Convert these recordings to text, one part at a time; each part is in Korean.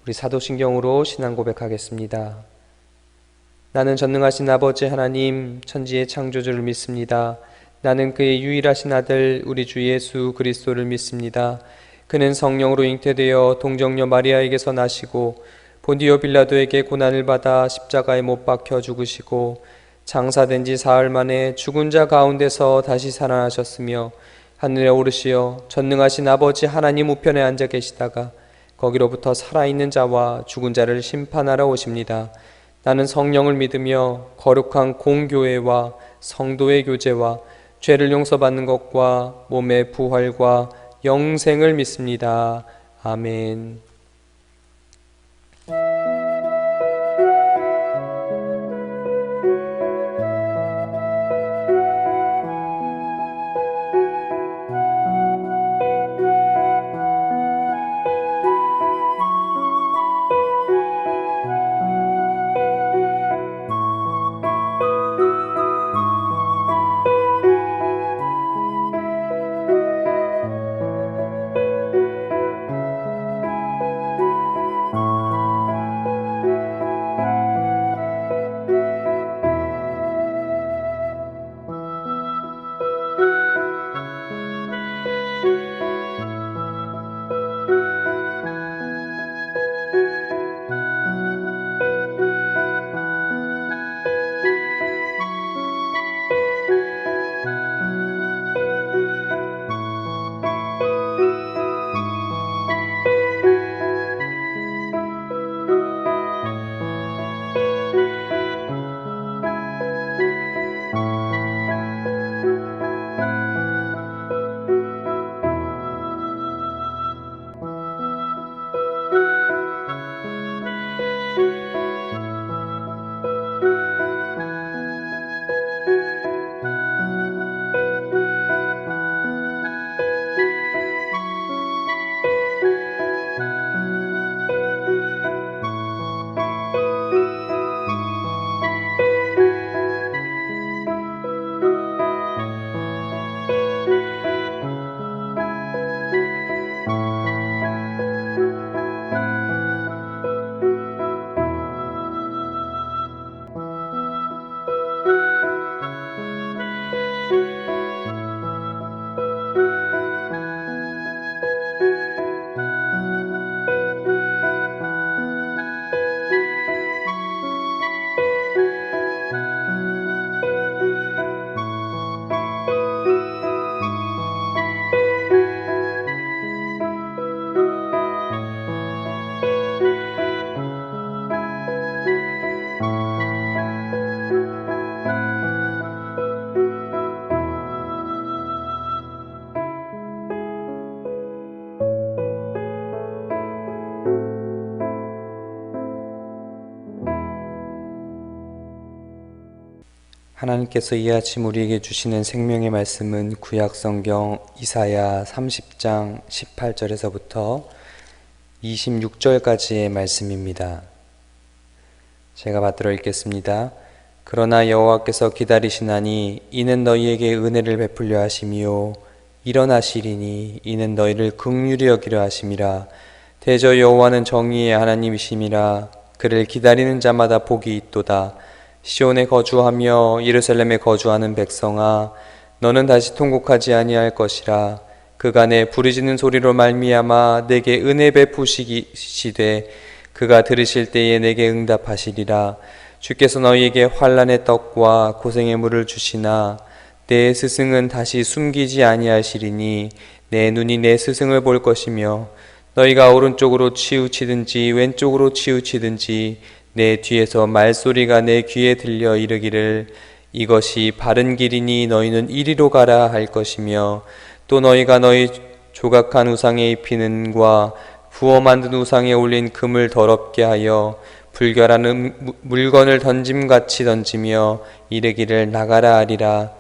우리 사도신경으로 신앙 고백하겠습니다. 나는 전능하신 아버지 하나님, 천지의 창조주를 믿습니다. 나는 그의 유일하신 아들 우리 주 예수 그리스도를 믿습니다. 그는 성령으로 잉태되어 동정녀 마리아에게서 나시고 본디오 빌라도에게 고난을 받아 십자가에 못 박혀 죽으시고 장사된 지 사흘 만에 죽은 자 가운데서 다시 살아나셨으며 하늘에 오르시어 전능하신 아버지 하나님 우편에 앉아 계시다가 거기로부터 살아있는 자와 죽은 자를 심판하러 오십니다. 나는 성령을 믿으며 거룩한 공교회와 성도의 교제와 죄를 용서받는 것과 몸의 부활과 영생을 믿습니다. 아멘. 하나님께서 이 아침 우리에게 주시는 생명의 말씀은 구약성경 이사야 30장 18절에서부터 26절까지의 말씀입니다. 제가 받들어 읽겠습니다. 그러나 여호와께서 기다리시나니 이는 너희에게 은혜를 베풀려 하심이요 일어나시리니 이는 너희를 긍휼히 여기려 하심이라. 대저 여호와는 정의의 하나님이심이라. 그를 기다리는 자마다 복이 있도다. 시온에 거주하며 예루살렘에 거주하는 백성아, 너는 다시 통곡하지 아니할 것이라. 그가 내 부르짖는 소리로 말미암아 내게 은혜 베푸시되 그가 들으실 때에 내게 응답하시리라. 주께서 너희에게 환난의 떡과 고생의 물을 주시나 내 스승은 다시 숨기지 아니하시리니 내 눈이 내 스승을 볼 것이며 너희가 오른쪽으로 치우치든지 왼쪽으로 치우치든지 내 뒤에서 말소리가 내 귀에 들려 이르기를 이것이 바른 길이니 너희는 이리로 가라 할 것이며 또 너희가 너희 조각한 우상에 입히는 과 부어 만든 우상에 올린 금을 더럽게 하여 불결한 물건을 던짐같이 던지며 이르기를 나가라 하리라.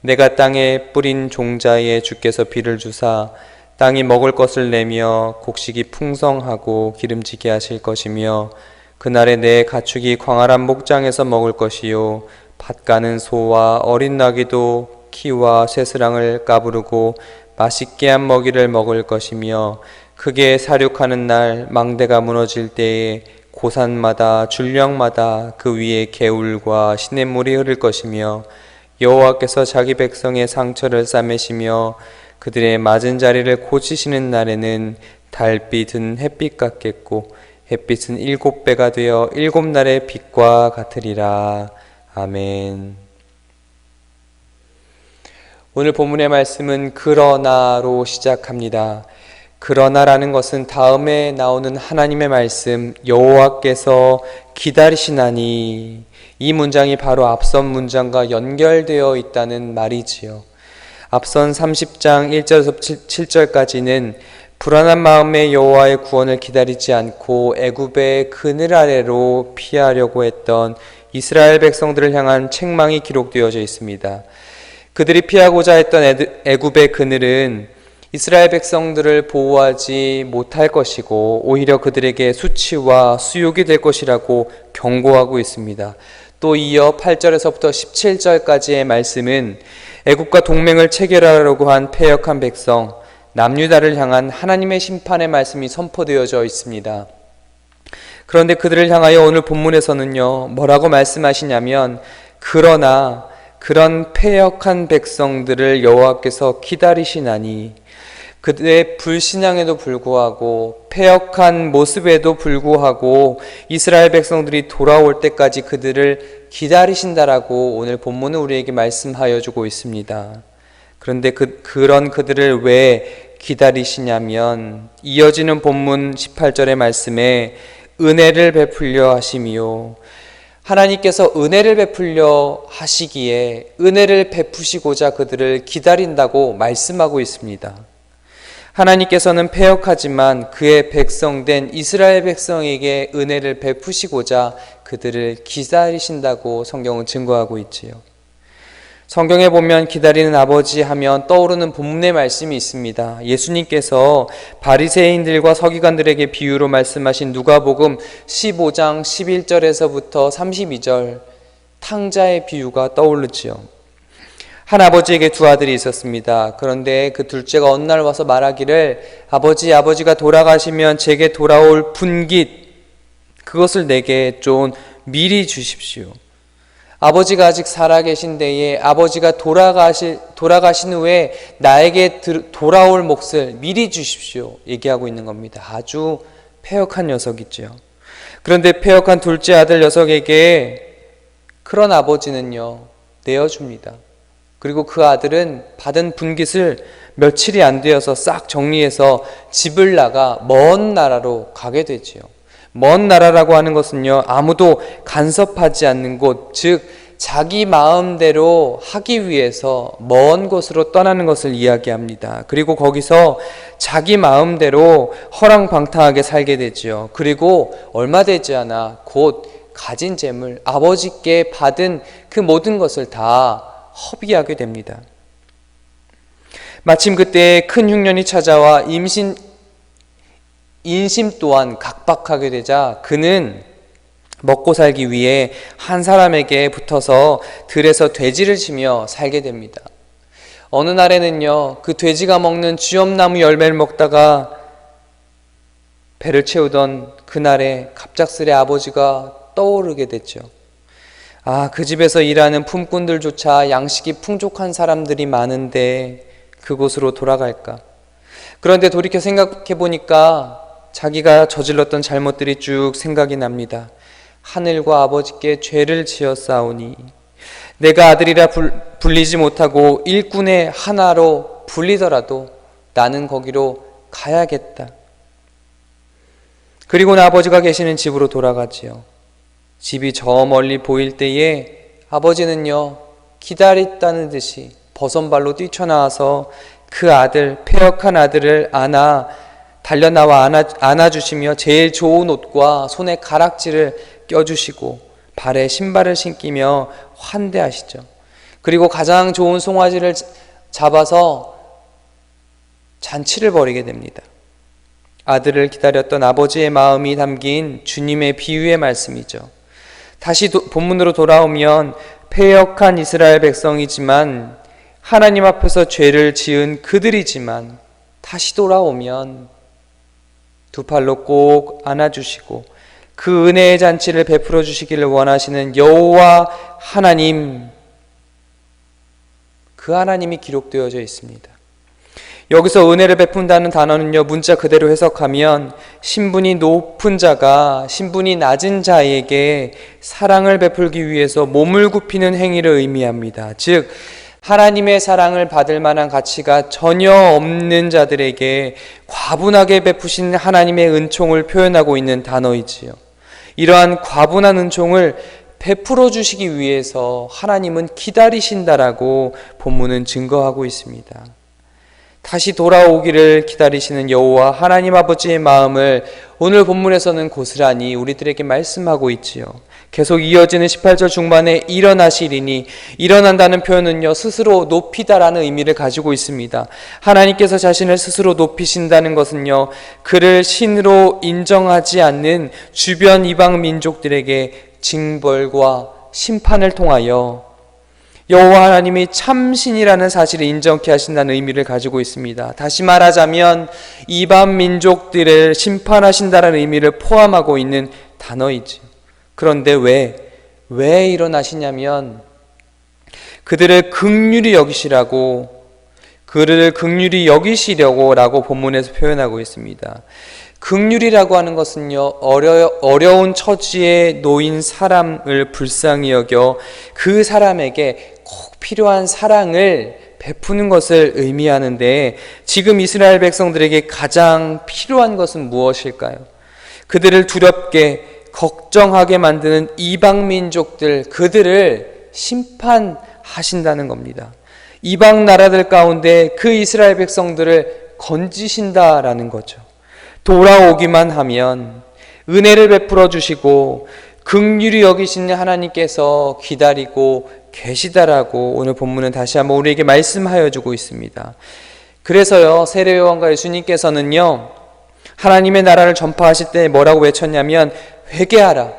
내가 땅에 뿌린 종자에 주께서 비를 주사 땅이 먹을 것을 내며 곡식이 풍성하고 기름지게 하실 것이며 그날에 내 가축이 광활한 목장에서 먹을 것이요 밭 가는 소와 어린 나귀도 키와 쇠스랑을 까부르고 맛있게 한 먹이를 먹을 것이며 크게 사륙하는 날 망대가 무너질 때에 고산마다 줄령마다 그 위에 개울과 시냇물이 흐를 것이며 여호와께서 자기 백성의 상처를 싸매시며 그들의 맞은 자리를 고치시는 날에는 달빛은 햇빛 같겠고 햇빛은 7배가 되어 7날의 빛과 같으리라. 아멘. 오늘 본문의 말씀은 그러나로 시작합니다. 그러나라는 것은 다음에 나오는 하나님의 말씀 여호와께서 기다리시나니, 이 문장이 바로 앞선 문장과 연결되어 있다는 말이지요. 앞선 30장 1절에서 7절까지는 불안한 마음에 여호와의 구원을 기다리지 않고 애굽의 그늘 아래로 피하려고 했던 이스라엘 백성들을 향한 책망이 기록되어져 있습니다. 그들이 피하고자 했던 애굽의 그늘은 이스라엘 백성들을 보호하지 못할 것이고 오히려 그들에게 수치와 수욕이 될 것이라고 경고하고 있습니다. 또 이어 8절에서부터 17절까지의 말씀은 애굽과 동맹을 체결하려고 한 패역한 백성 남유다를 향한 하나님의 심판의 말씀이 선포되어져 있습니다. 그런데 그들을 향하여 오늘 본문에서는요, 뭐라고 말씀하시냐면, 그러나 그런 패역한 백성들을 여호와께서 기다리시나니, 그들의 불신앙에도 불구하고 패역한 모습에도 불구하고 이스라엘 백성들이 돌아올 때까지 그들을 기다리신다라고 오늘 본문은 우리에게 말씀하여 주고 있습니다. 그런데 그런 그들을 왜 기다리시냐면, 이어지는 본문 18절의 말씀에 은혜를 베풀려 하심이요, 하나님께서 은혜를 베풀려 하시기에 은혜를 베푸시고자 그들을 기다린다고 말씀하고 있습니다. 하나님께서는 패역하지만 그의 백성된 이스라엘 백성에게 은혜를 베푸시고자 그들을 기다리신다고 성경은 증거하고 있지요. 성경에 보면 기다리는 아버지 하면 떠오르는 본문의 말씀이 있습니다. 예수님께서 바리새인들과 서기관들에게 비유로 말씀하신 누가복음 15장 11절에서부터 32절 탕자의 비유가 떠오르지요. 한 아버지에게 두 아들이 있었습니다. 그런데 그 둘째가 어느 날 와서 말하기를, 아버지가 돌아가시면 제게 돌아올 분깃, 그것을 내게 좀 미리 주십시오. 아버지가 아직 살아계신 때에 아버지가 돌아가신 후에 나에게 돌아올 몫을 미리 주십시오, 얘기하고 있는 겁니다. 아주 패역한 녀석이죠. 그런데 패역한 둘째 아들 녀석에게 그런 아버지는요, 내어줍니다. 그리고 그 아들은 받은 분깃을 며칠이 안 되어서 싹 정리해서 집을 나가 먼 나라로 가게 되지요. 먼 나라라고 하는 것은요, 아무도 간섭하지 않는 곳, 즉 자기 마음대로 하기 위해서 먼 곳으로 떠나는 것을 이야기합니다. 그리고 거기서 자기 마음대로 허랑방탕하게 살게 되지요. 그리고 얼마 되지 않아 곧 가진 재물, 아버지께 받은 그 모든 것을 다 허비하게 됩니다. 마침 그때 큰 흉년이 찾아와 인심 또한 각박하게 되자 그는 먹고 살기 위해 한 사람에게 붙어서 들에서 돼지를 치며 살게 됩니다. 어느 날에는요, 그 돼지가 먹는 쥐엄나무 열매를 먹다가 배를 채우던 그날에 갑작스레 아버지가 떠오르게 됐죠. 그 집에서 일하는 품꾼들조차 양식이 풍족한 사람들이 많은데 그곳으로 돌아갈까? 그런데 돌이켜 생각해 보니까 자기가 저질렀던 잘못들이 쭉 생각이 납니다. 하늘과 아버지께 죄를 지었사오니 내가 아들이라 불리지 못하고 일꾼의 하나로 불리더라도 나는 거기로 가야겠다. 그리고는 아버지가 계시는 집으로 돌아가지요. 집이 저 멀리 보일 때에 아버지는요, 기다렸다는 듯이 버선발로 뛰쳐나와서 그 아들, 패역한 아들을 달려나와 안아주시며 제일 좋은 옷과 손에 가락지를 껴주시고 발에 신발을 신기며 환대하시죠. 그리고 가장 좋은 송아지를 잡아서 잔치를 벌이게 됩니다. 아들을 기다렸던 아버지의 마음이 담긴 주님의 비유의 말씀이죠. 다시 본문으로 돌아오면 패역한 이스라엘 백성이지만 하나님 앞에서 죄를 지은 그들이지만 다시 돌아오면 두 팔로 꼭 안아주시고 그 은혜의 잔치를 베풀어 주시기를 원하시는 여호와 하나님, 그 하나님이 기록되어져 있습니다. 여기서 은혜를 베푼다는 단어는요, 문자 그대로 해석하면 신분이 높은 자가 신분이 낮은 자에게 사랑을 베풀기 위해서 몸을 굽히는 행위를 의미합니다. 즉 하나님의 사랑을 받을 만한 가치가 전혀 없는 자들에게 과분하게 베푸신 하나님의 은총을 표현하고 있는 단어이지요. 이러한 과분한 은총을 베풀어 주시기 위해서 하나님은 기다리신다라고 본문은 증거하고 있습니다. 다시 돌아오기를 기다리시는 여호와 하나님 아버지의 마음을 오늘 본문에서는 고스란히 우리들에게 말씀하고 있지요. 계속 이어지는 18절 중반에 일어나시리니, 일어난다는 표현은요, 스스로 높이다라는 의미를 가지고 있습니다. 하나님께서 자신을 스스로 높이신다는 것은요, 그를 신으로 인정하지 않는 주변 이방 민족들에게 징벌과 심판을 통하여 여호와 하나님이 참신이라는 사실을 인정케 하신다는 의미를 가지고 있습니다. 다시 말하자면 이방 민족들을 심판하신다는 의미를 포함하고 있는 단어이지요. 그런데 왜 일어나시냐면 그들을 긍휼히 여기시라고, 그들을 긍휼히 여기시려고 라고 본문에서 표현하고 있습니다. 긍휼이라고 하는 것은요, 어려운 처지에 놓인 사람을 불쌍히 여겨 그 사람에게 꼭 필요한 사랑을 베푸는 것을 의미하는데, 지금 이스라엘 백성들에게 가장 필요한 것은 무엇일까요? 그들을 두렵게 걱정하게 만드는 이방 민족들, 그들을 심판하신다는 겁니다. 이방 나라들 가운데 그 이스라엘 백성들을 건지신다라는 거죠. 돌아오기만 하면 은혜를 베풀어 주시고 긍휼히 여기시는 하나님께서 기다리고 계시다라고 오늘 본문은 다시 한번 우리에게 말씀하여 주고 있습니다. 그래서요, 세례요한과 예수님께서는요, 하나님의 나라를 전파하실 때 뭐라고 외쳤냐면 회개하라,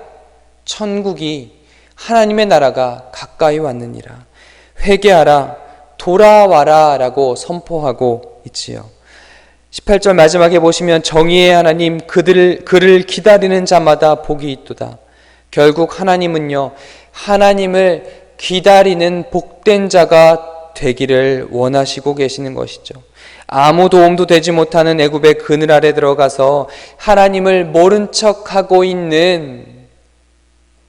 천국이, 하나님의 나라가 가까이 왔느니라. 회개하라, 돌아와라 라고 선포하고 있지요. 18절 마지막에 보시면 정의의 하나님, 그를 기다리는 자마다 복이 있도다. 결국 하나님은요, 하나님을 기다리는 복된 자가 되기를 원하시고 계시는 것이죠. 아무 도움도 되지 못하는 애굽의 그늘 아래 들어가서 하나님을 모른 척하고 있는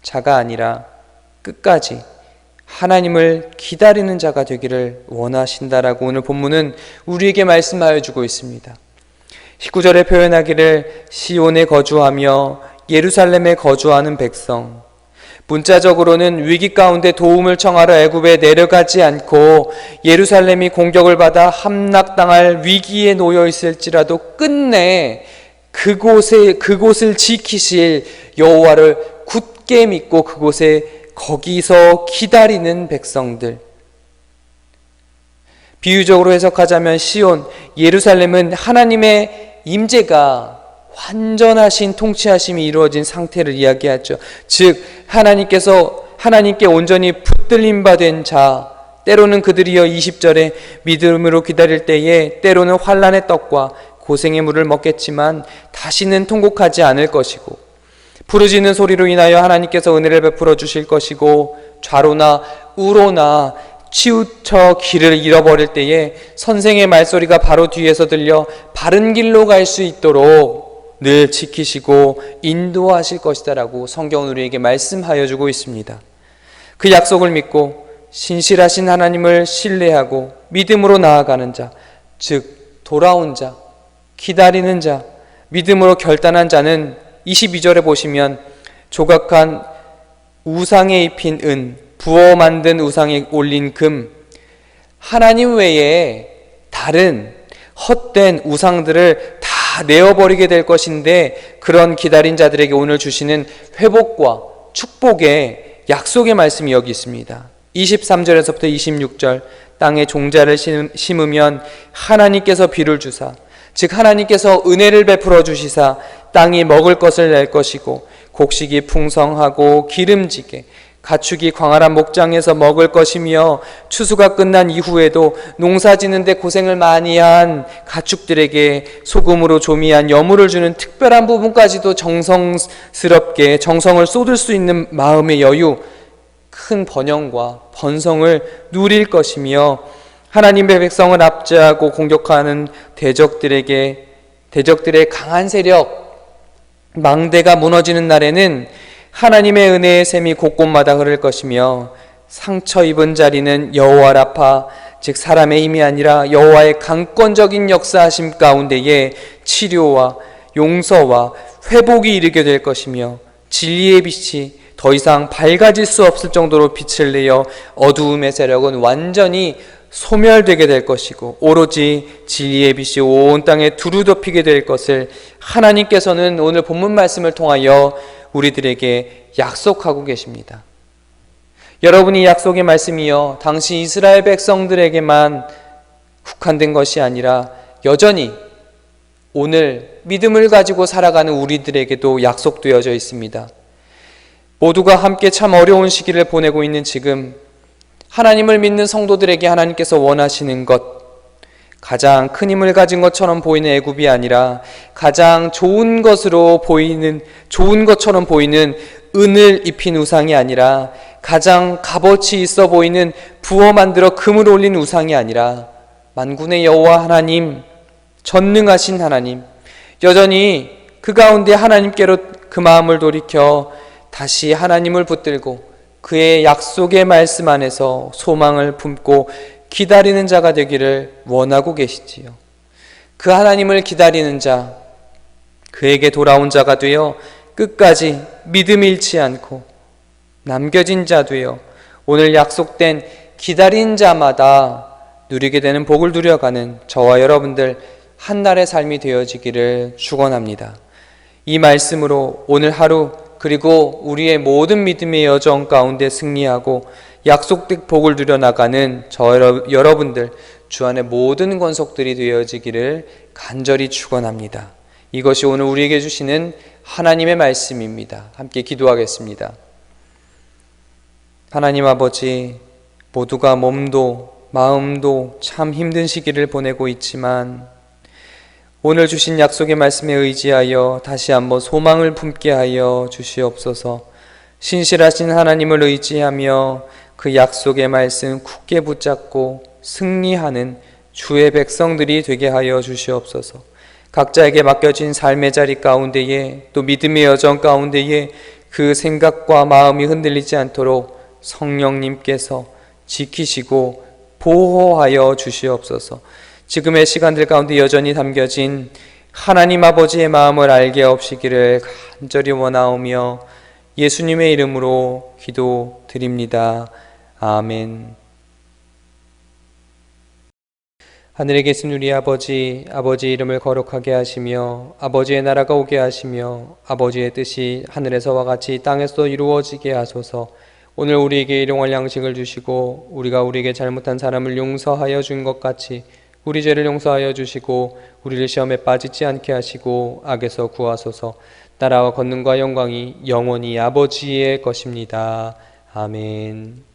자가 아니라 끝까지 하나님을 기다리는 자가 되기를 원하신다라고 오늘 본문은 우리에게 말씀하여 주고 있습니다. 19절에 표현하기를 시온에 거주하며 예루살렘에 거주하는 백성, 문자적으로는 위기 가운데 도움을 청하러 애굽에 내려가지 않고 예루살렘이 공격을 받아 함락당할 위기에 놓여 있을지라도 끝내 그곳을 지키실 여호와를 굳게 믿고 거기서 기다리는 백성들. 비유적으로 해석하자면 시온, 예루살렘은 하나님의 임재가 완전하신 통치하심이 이루어진 상태를 이야기하죠. 즉 하나님께 온전히 붙들림 받은 자, 때로는 그들이여 20절에 믿음으로 기다릴 때에 때로는 환난의 떡과 고생의 물을 먹겠지만 다시는 통곡하지 않을 것이고, 부르짖는 소리로 인하여 하나님께서 은혜를 베풀어 주실 것이고, 좌로나 우로나 치우쳐 길을 잃어버릴 때에 선생의 말소리가 바로 뒤에서 들려 바른 길로 갈 수 있도록 늘 지키시고 인도하실 것이다 라고 성경은 우리에게 말씀하여 주고 있습니다. 그 약속을 믿고 신실하신 하나님을 신뢰하고 믿음으로 나아가는 자, 즉 돌아온 자, 기다리는 자, 믿음으로 결단한 자는 22절에 보시면 조각한 우상에 입힌 은, 부어 만든 우상에 올린 금, 하나님 외에 다른 헛된 우상들을 다 내어버리게 될 것인데, 그런 기다린 자들에게 오늘 주시는 회복과 축복의 약속의 말씀이 여기 있습니다. 23절에서부터 26절, 땅에 종자를 심으면 하나님께서 비를 주사, 즉 하나님께서 은혜를 베풀어 주시사 땅이 먹을 것을 낼 것이고 곡식이 풍성하고 기름지게 가축이 광활한 목장에서 먹을 것이며 추수가 끝난 이후에도 농사 지는데 고생을 많이 한 가축들에게 소금으로 조미한 여물을 주는 특별한 부분까지도 정성스럽게 정성을 쏟을 수 있는 마음의 여유, 큰 번영과 번성을 누릴 것이며 하나님의 백성을 압제하고 공격하는 대적들의 강한 세력, 망대가 무너지는 날에는 하나님의 은혜의 샘이 곳곳마다 흐를 것이며 상처 입은 자리는 여호와 라파, 즉 사람의 힘이 아니라 여호와의 강권적인 역사하심 가운데에 치료와 용서와 회복이 이르게 될 것이며 진리의 빛이 더 이상 밝아질 수 없을 정도로 빛을 내어 어두움의 세력은 완전히 소멸되게 될 것이고 오로지 진리의 빛이 온 땅에 두루 덮이게 될 것을 하나님께서는 오늘 본문 말씀을 통하여 우리들에게 약속하고 계십니다. 여러분이 약속의 말씀이요 당시 이스라엘 백성들에게만 국한된 것이 아니라 여전히 오늘 믿음을 가지고 살아가는 우리들에게도 약속되어져 있습니다. 모두가 함께 참 어려운 시기를 보내고 있는 지금 하나님을 믿는 성도들에게 하나님께서 원하시는 것, 가장 큰 힘을 가진 것처럼 보이는 애굽이 아니라 가장 좋은 것처럼 보이는 은을 입힌 우상이 아니라 가장 값어치 있어 보이는 부어 만들어 금을 올린 우상이 아니라 만군의 여호와 하나님, 전능하신 하나님, 여전히 그 가운데 하나님께로 그 마음을 돌이켜 다시 하나님을 붙들고 그의 약속의 말씀 안에서 소망을 품고 기다리는 자가 되기를 원하고 계시지요. 그 하나님을 기다리는 자, 그에게 돌아온 자가 되어 끝까지 믿음 잃지 않고 남겨진 자 되어 오늘 약속된 기다린 자마다 누리게 되는 복을 누려가는 저와 여러분들 한날의 삶이 되어지기를 축원합니다. 이 말씀으로 오늘 하루 그리고 우리의 모든 믿음의 여정 가운데 승리하고 약속된 복을 누려나가는 여러분들 주 안에 모든 권속들이 되어지기를 간절히 축원합니다. 이것이 오늘 우리에게 주시는 하나님의 말씀입니다. 함께 기도하겠습니다. 하나님 아버지, 모두가 몸도 마음도 참 힘든 시기를 보내고 있지만 오늘 주신 약속의 말씀에 의지하여 다시 한번 소망을 품게 하여 주시옵소서. 신실하신 하나님을 의지하며 그 약속의 말씀 굳게 붙잡고 승리하는 주의 백성들이 되게 하여 주시옵소서. 각자에게 맡겨진 삶의 자리 가운데에 또 믿음의 여정 가운데에 그 생각과 마음이 흔들리지 않도록 성령님께서 지키시고 보호하여 주시옵소서. 지금의 시간들 가운데 여전히 담겨진 하나님 아버지의 마음을 알게 하옵시기를 간절히 원하오며 예수님의 이름으로 기도드립니다. 아멘. 하늘에 계신 우리 아버지, 아버지의 이름을 거룩하게 하시며 아버지의 나라가 오게 하시며 아버지의 뜻이 하늘에서와 같이 땅에서도 이루어지게 하소서. 오늘 우리에게 일용할 양식을 주시고 우리가 우리에게 잘못한 사람을 용서하여 준 것 같이 우리 죄를 용서하여 주시고 우리를 시험에 빠지지 않게 하시고 악에서 구하소서. 나라와 권능과 영광이 영원히 아버지의 것입니다. 아멘.